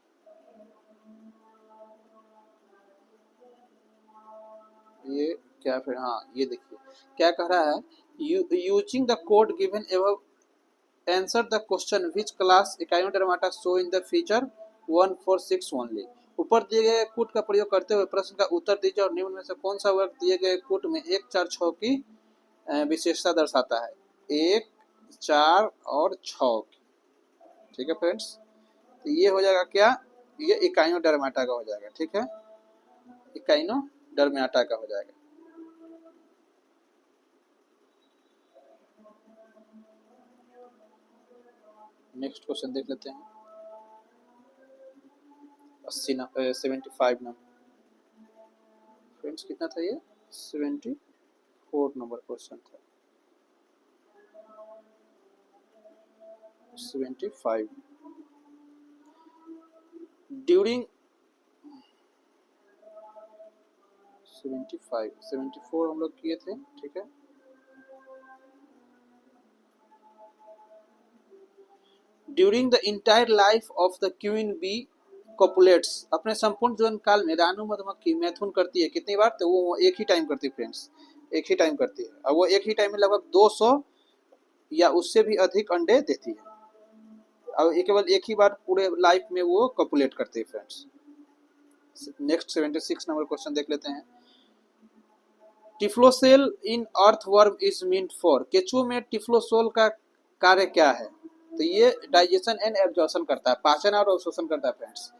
ये क्या फिर, हाँ ये देखिए क्या कह रहा है, using the code given above answer the question which class Echinodermata show in the feature 146 only. ऊपर दिए गए कूट का प्रयोग करते हुए प्रश्न का उत्तर दीजिए और निम्न में से कौन सा वर्ग दिए गए कूट में 1, 4, 6 की विशेषता दर्शाता है? 1, 4 और 6 की। ठीक है फ्रेंड्स, तो ये हो जाएगा क्या, ये इकाइनोडर्माटा का हो जाएगा। ठीक है, इकाइनोडर्माटा का हो जाएगा। नेक्स्ट क्वेश्चन देख लेते हैं। 75 नंबर फ्रेंड्स, कितना था ये? 74 नंबर क्वेश्चन था। 75 ड्यूरिंग 74 हम लोग किए थे। ठीक है, during the entire life of the queen bee copulates. अपने संपूर्ण जीवन काल में रानू मधुमक्खी मैथुन करती है कितनी बार? तो वो एक ही टाइम करती है फ्रेंड्स, एक ही टाइम करती है, और वो एक ही टाइम में लगभग 200 या उससे भी अधिक अंडे देती है, और केवल एक ही बार पूरे लाइफ में वो कॉपुलेट करती है फ्रेंड्स। नेक्स्ट 76 नंबर क्वेश्चन देख लेते हैं। Typhlosole in earthworm is meant for. केचुओं में टिफ्लोसोल का कार्य क्या है? तो ये डाइजेशन एंड एब्जॉर्प्शन करता है, पाचन और अवशोषण करता है फ्रेंड्स।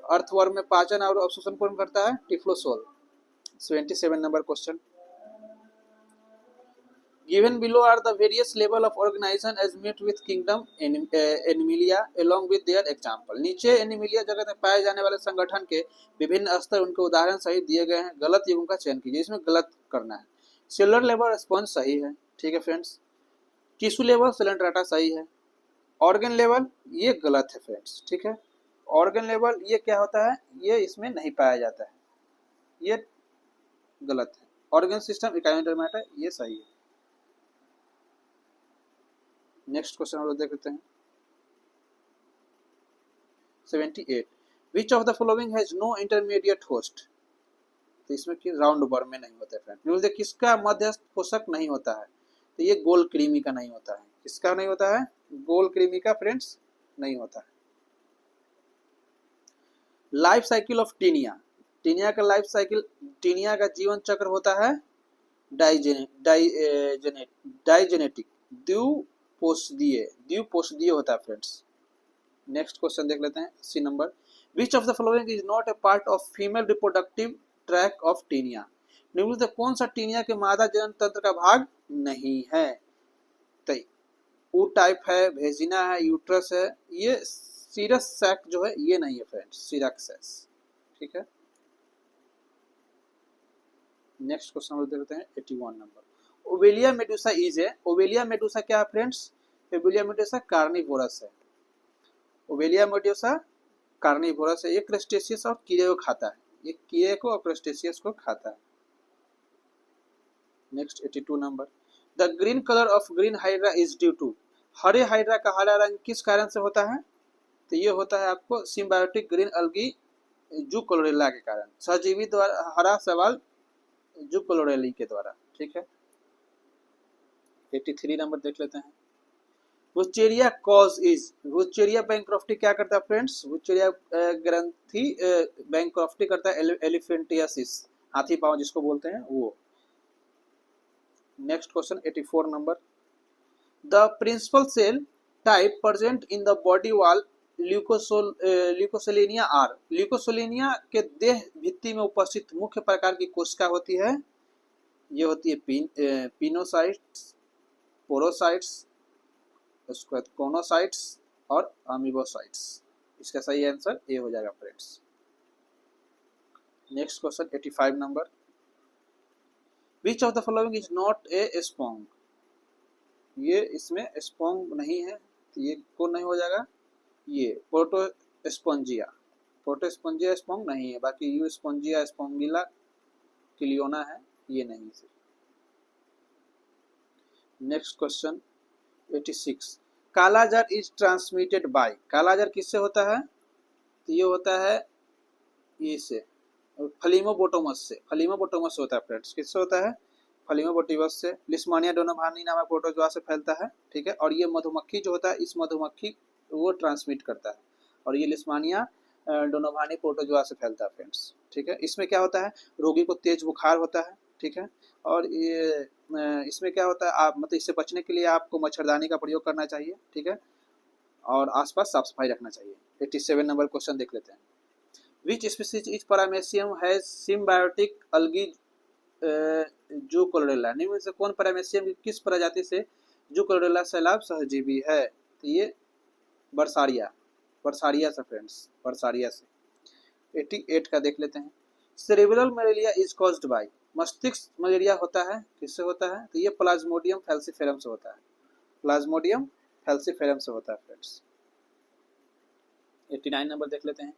अर्थवर्म में पाचन और अवशोषण कौन करता है? Typhlosole. 77 number question, given below are the various level of organization as met with kingdom Animalia along with their example। नीचे एनिमिलिया जगत में पाए जाने वाले संगठन के विभिन्न स्तर उनके उदाहरण सहित दिए गए हैं। गलत युग्म का चयन कीजिए, इसमें गलत करना है। सेलुलर लेवल रिस्पॉन्स सही है, ठीक है फ्रेंड्स। टिश्यू लेवल सेलेंट्राटा सही है। ऑर्गन लेवल ये गलत है फ्रेंड्स, ठीक है। ऑर्गन लेवल ये क्या होता है, ये इसमें नहीं पाया जाता है, ये गलत है। ऑर्गन सिस्टम इकाइनोडर्माटा ये सही है। नेक्स्ट क्वेश्चन हम लोग देख लेते हैं। 78 which of the following has no intermediate host. तो इसमें कि राउंड वर्म में नहीं होता है फ्रेंड। किसका मध्यस्थ पोषक नहीं होता है? तो ये गोल कृमि का नहीं होता है। किसका नहीं होता है? गोल कृमि का फ्रेंड्स नहीं होता है। Life cycle of Taenia. Taenia का लाइफ साइकिल, टीनिया का जीवन चक्र होता है डाइजेनेटिक, द्विपोषदीय होता है फ्रेंड्स। नेक्स्ट क्वेश्चन देख लेते हैं, C number. Which of the following is not a part of female reproductive tract of taenia. निम्नलिखित कौन सा टीनिया के मादा जनन तंत्र का भाग नहीं है? तो ऊ टाइप है, भेजिना है, यूट्रस है, ये सीरस सैक जो है ये नहीं है फ्रेंड्स, सीरक्सेस। ठीक है, नेक्स्ट क्वेश्चन हम देखते हैं 81 number. Obelia medusa is a. Obelia medusa क्या है फ्रेंड्स? ओवेलिया मेडुसा कार्निवोरस है। ओवेलिया मेडुसा कार्निवोरस है, ये क्रस्टेशियस और कीड़े को खाता है, ये कीड़े को और क्रस्टेशियस को खाता है। Next 82 number, the green colour of green hydra is due to, हरे हाइड्रा का हरा रंग किस कारण से होता है? तो ये होता है आपको सिम्बायोटिक ग्रीन अल्गी जू क्लोरेला के कारण, सहजीवी द्वारा हरा सवाल जू क्लोरेली के द्वारा। ठीक है, 83 नंबर देख लेते हैं, Wuchereria cause is, Wuchereria bancrofti क्या करता है फ्रेंड्स? वुचेरिया ग्रंथि बैंक्रॉफ्टी करता है एलिफेंटियासिस, हाथी पांव जिसको बोलते हैं वो। Next question 84 number, the principal cell type present in the body wall leucosolenia are, leucosolenia के देह भित्ति में उपस्थित मुख्य प्रकार की कोशिका होती है, ये होती है पिनोसाइट्स, पोरोसाइट्स, उसके बाद कोनोसाइट्स और अमीबोसाइट्स। इसका सही आंसर ए हो जाएगा friends. Next question 85 number, which of the following is not a sponge, ये इसमें स्पॉन्ग नहीं है, तो ये कौन नहीं हो जाएगा? ये प्रोटोस्पोंजिया, प्रोटोस्पोंजिया स्पॉन्ग नहीं है, बाकी यू स्पोंजिया, स्पोंगिला, क्लियोना है, ये नहीं है। Next question 86, kala azar is transmitted by, kala azar किससे होता है? तो ये होता है ये से फलीमोबोटोमस से, फलीमोबोटोमस से होता है फ्रेंड्स, किससे होता है? फलीमोबोटिवस से। लिस्मानिया डोनोभानी नामक प्रोटोजोआ से फैलता है। ठीक है, और ये मधुमक्खी जो होता है, इस मधुमक्खी वो ट्रांसमिट करता है, और ये लिस्मानिया डोनोभानी प्रोटोजोआ से फैलता है फ्रेंड्स। ठीक है, इसमें क्या होता है? रोगी को तेज बुखार होता है। ठीक है, और ये इसमें क्या होता है, आप मतलब इससे बचने के लिए आपको मच्छरदानी का प्रयोग करना चाहिए। ठीक है, और आसपास साफ सफाई रखना चाहिए। 87 नंबर क्वेश्चन देख लेते हैं, which species is paramecium has symbiotic algae जू क्लोरेला, निम्न में से कौन पैरामेसियम की किस प्रजाति से जू क्लोरेला सैलाब सहजीवी है? तो ये बरसारिया, बरसारिया से फ्रेंड्स, बरसारिया से। 88 का देख लेते हैं, cerebral malaria is caused by, मस्तिष्क मलेरिया होता है, किससे होता है? तो ये प्लाज्मोडियम फैल्सिफेरम से होता है, प्लाज्मोडियम फैल्सिफेरम से होता है फ्रेंड्स। 89 नंबर देख लेते हैं,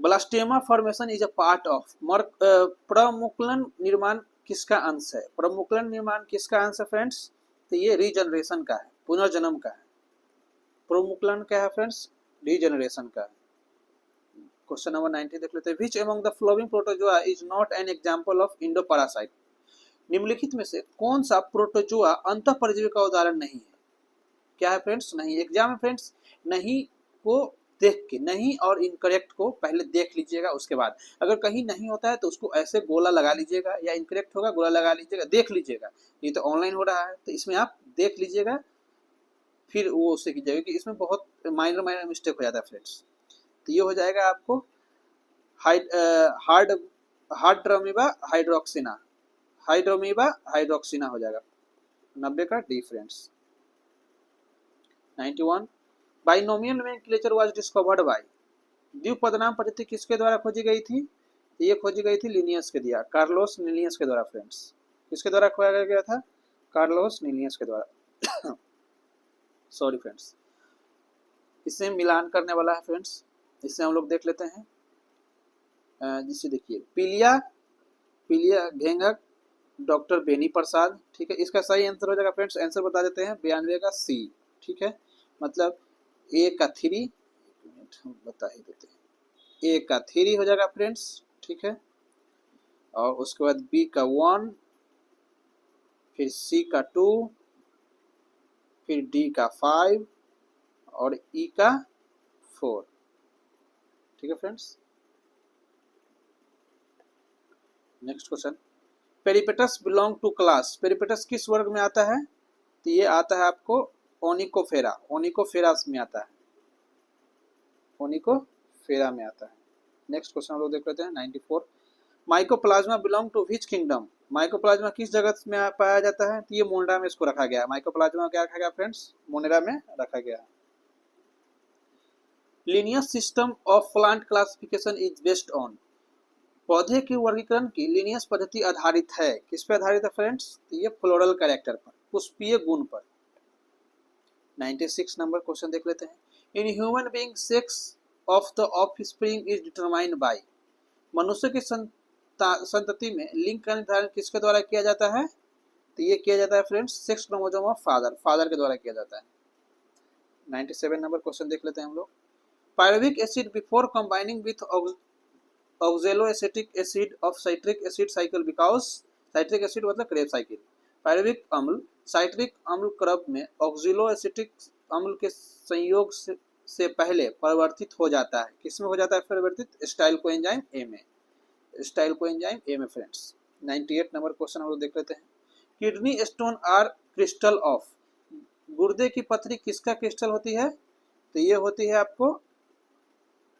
blastema formation is a part of, प्रमुकुलन निर्माण किसका अंश है? प्रमुकुलन निर्माण किसका अंश है फ्रेंड्स? तो ये रीजनरेशन का है, पुनर्जन्म का है। प्रमुकुलन क्या है फ्रेंड्स? रीजनरेशन का है। क्वेश्चन नंबर 90 देख लेते हैं, which among the following protozoa is not an example of endoparasite, निम्नलिखित में से कौन सा प्रोटोजोआ अंतःपरजीवी का उदाहरण नहीं है? क्या है फ्रेंड्स? नहीं। एग्जाम में फ्रेंड्स नहीं को देख के, नहीं और इनकरेक्ट को पहले देख लीजिएगा, उसके बाद अगर कहीं नहीं होता है तो उसको ऐसे गोला लगा लीजिएगा, या इनकरेक्ट होगा गोला लगा लीजिएगा, देख लीजिएगा। ये तो ऑनलाइन हो रहा है, तो इसमें आप देख लीजिएगा, फिर वो उससे कीजिएगा, क्योंकि इसमें बहुत माइनर मिस्टेक हो जाता है फ्रेंड्स। तो ये हो जाएगा आपको हार्ड्रोमीबा हाइड्रोक्सिना, हाइड्रोमीबा हाइड्रोक्सिना हो जाएगा। 90 का D friends. 91, binomial nomenclature was discovered by, द्विपदनाम पद्धति किसके द्वारा खोजी गई थी? ये खोजी गई थी लिनियस के दिया, कार्लोस लिनियस के द्वारा फ्रेंड्स। किसके द्वारा खोजा गया था? कार्लोस लिनियस के द्वारा। सॉरी फ्रेंड्स, इससे मिलान करने वाला है फ्रेंड्स, इससे हम लोग देख लेते हैं। जिससे देखिए पीलिया घेंगक, डॉक्टर बेनी प्रसाद। ठीक है, इसका सही आंसर हो जाएगा फ्रेंड्स, आंसर बता देते हैं, 92 का सी। ठीक है, मतलब ए का 3, हम बता ही देते हैं, ए का 3 हो जाएगा फ्रेंड्स। ठीक है, और उसके बाद बी का 1, फिर सी का 2, फिर डी का 5 और ई का 4। ठीक है friends. Next question, peripatus belong to class, peripatus किस वर्ग में आता है? तो ये आता है आपको ओनिकोफेरा, ओनिकोफेरा में आता है, ओनिकोफेरा में आता है। नेक्स्ट क्वेश्चन हम लोग देख लेते हैं 94, mycoplasma belong to which kingdom, mycoplasma किस जगत में पाया जाता है? तो ये मोनेरा में इसको रखा गया है, माइकोप्लाज्मा क्या रखा गया फ्रेंड्स? मोनेरा में रखा गया है। Linnaeus system of plant classification is based on, पौधे के वर्गीकरण की लिनियस पद्धति आधारित है, किस पे आधारित है फ्रेंड्स? तो ये फ्लोरल कैरेक्टर पर, पुष्पीय गुण पर। 96 नंबर क्वेश्चन देख लेते हैं, इन human being sex of the offspring is determined bye. मनुष्य की संतति में लिंग का निर्धारण किसके द्वारा किया जाता है? तो ये किया जाता है friends sex chromosome of father के द्वारा किया जाता है। 97 नंबर क्वेश्चन देख लेते हैं हम लोग। Pyruvic acid before combining with oxaloacetic acid of citric acid cycle because citric acid मतलब क्रेब साइकिल। पायरुविक अम्ल साइट्रिक अम्ल क्रब में ऑक्जेलोएसिटिक अम्ल के संयोग से पहले परिवर्तित हो जाता है। किसमें हो जाता है परिवर्तित? स्टाइल कोएंजाइम ए में। स्टाइल कोएंजाइम ए में फ्रेंड्स। 98 नंबर क्वेश्चन हम लोग देख लेते हैं। Kidney stone are crystal of. गुर्दे की पथरी किसका क्रिस्टल होती है? तो ये होती है आपको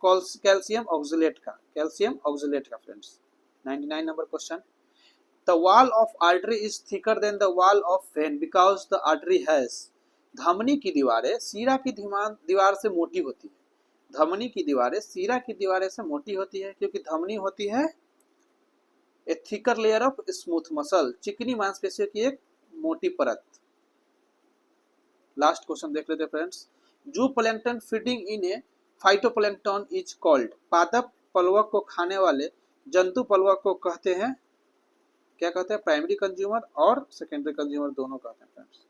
कैल्शियम ऑक्सलेट का, कैल्शियम ऑक्सलेट का friends. 99 number question. The wall of artery is thicker than the wall of when because the artery has. धमनी की दीवारें सीरा की दीवार से मोटी होती है। धमनी की दीवारें सीरा की दीवारें से मोटी होती है क्योंकि धमनी होती है a thicker layer of smooth muscle, चिकनी मांसपेशियों की एक मोटी परत। लास्ट क्वेश्चन देख लेते हैं फ्रेंड्स। जू plankton feeding in A phytoplankton is called. पादप प्लवक को खाने वाले जंतु प्लवक को कहते हैं क्या कहते हैं? प्राइमरी कंज्यूमर और सेकेंडरी कंज्यूमर दोनों कहते हैं फ्रेंड्स।